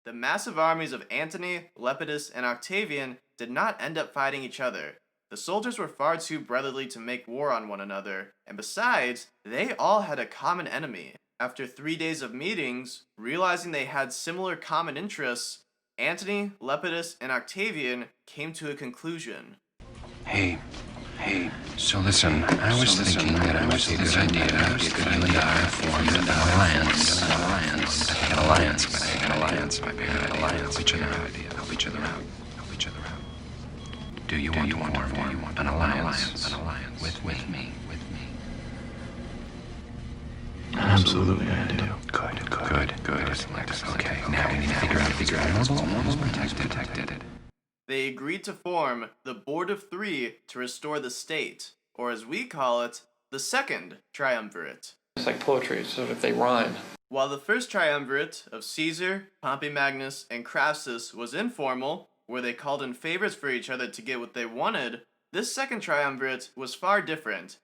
The massive armies of Antony, Lepidus, and Octavian did not end up fighting each other. The soldiers were far too brotherly to make war on one another, and besides, they all had a common enemy. After 3 days of meetings, realizing they had similar common interests, Antony, Lepidus, and Octavian came to a conclusion. Hey, so listen, I was thinking that it was a good idea if you and I formed an alliance. An alliance might be a good idea. Help each other out. Do you want to form an alliance with me? Absolutely, I do. Good. Okay, now we need to figure out almost protected. They agreed to form the Board of Three to restore the state, or as we call it, the Second Triumvirate. It's like poetry, so if they rhyme. While the first triumvirate of Caesar, Pompey Magnus, and Crassus was informal, where they called in favors for each other to get what they wanted, this second triumvirate was far different.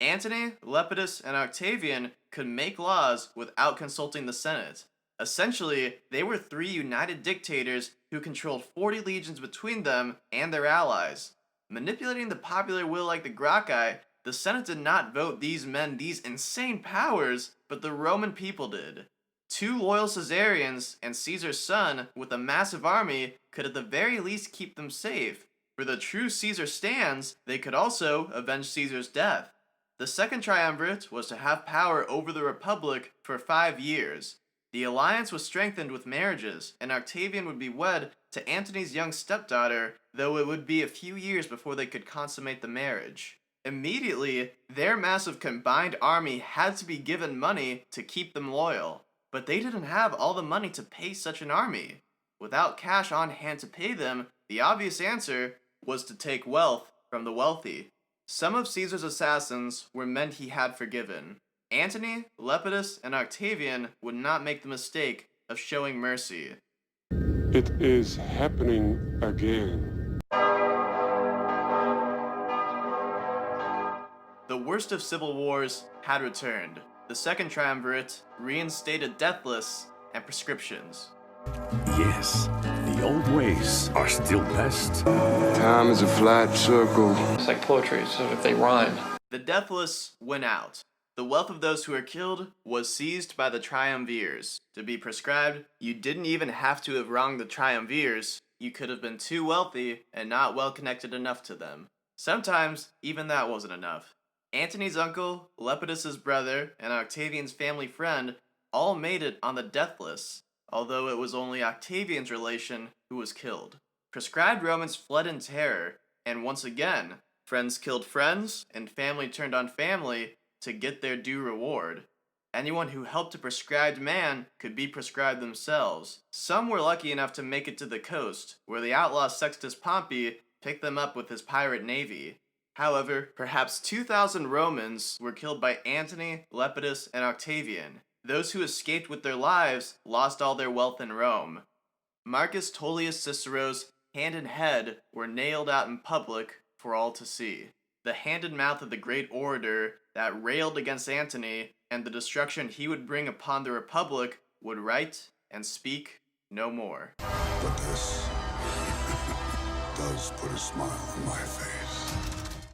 Antony, Lepidus, and Octavian could make laws without consulting the Senate. Essentially, they were three united dictators who controlled 40 legions between them and their allies. Manipulating the popular will like the Gracchi, the Senate did not vote these men these insane powers, but the Roman people did. Two loyal Caesarians and Caesar's son with a massive army could at the very least keep them safe. For the true Caesar stands, they could also avenge Caesar's death. The second triumvirate was to have power over the Republic for 5 years. The alliance was strengthened with marriages, and Octavian would be wed to Antony's young stepdaughter, though it would be a few years before they could consummate the marriage. Immediately, their massive combined army had to be given money to keep them loyal, but they didn't have all the money to pay such an army. Without cash on hand to pay them, the obvious answer was to take wealth from the wealthy. Some of Caesar's assassins were men he had forgiven. Antony, Lepidus, and Octavian would not make the mistake of showing mercy. It is happening again. The worst of civil wars had returned. The second triumvirate reinstated death lists and proscriptions. Yes, the old ways are still best. Time is a flat circle. It's like poetry, so if they rhyme. The death lists went out. The wealth of those who were killed was seized by the triumvirs. To be proscribed, you didn't even have to have wronged the triumvirs. You could have been too wealthy and not well connected enough to them. Sometimes, even that wasn't enough. Antony's uncle, Lepidus's brother, and Octavian's family friend all made it on the death list, although it was only Octavian's relation who was killed. Proscribed Romans fled in terror, and once again, friends killed friends, and family turned on family to get their due reward. Anyone who helped a proscribed man could be proscribed themselves. Some were lucky enough to make it to the coast, where the outlaw Sextus Pompey picked them up with his pirate navy. However, perhaps 2,000 Romans were killed by Antony, Lepidus, and Octavian. Those who escaped with their lives lost all their wealth in Rome. Marcus Tullius Cicero's hand and head were nailed out in public for all to see. The hand and mouth of the great orator that railed against Antony and the destruction he would bring upon the Republic would write and speak no more. But this does put a smile on my face.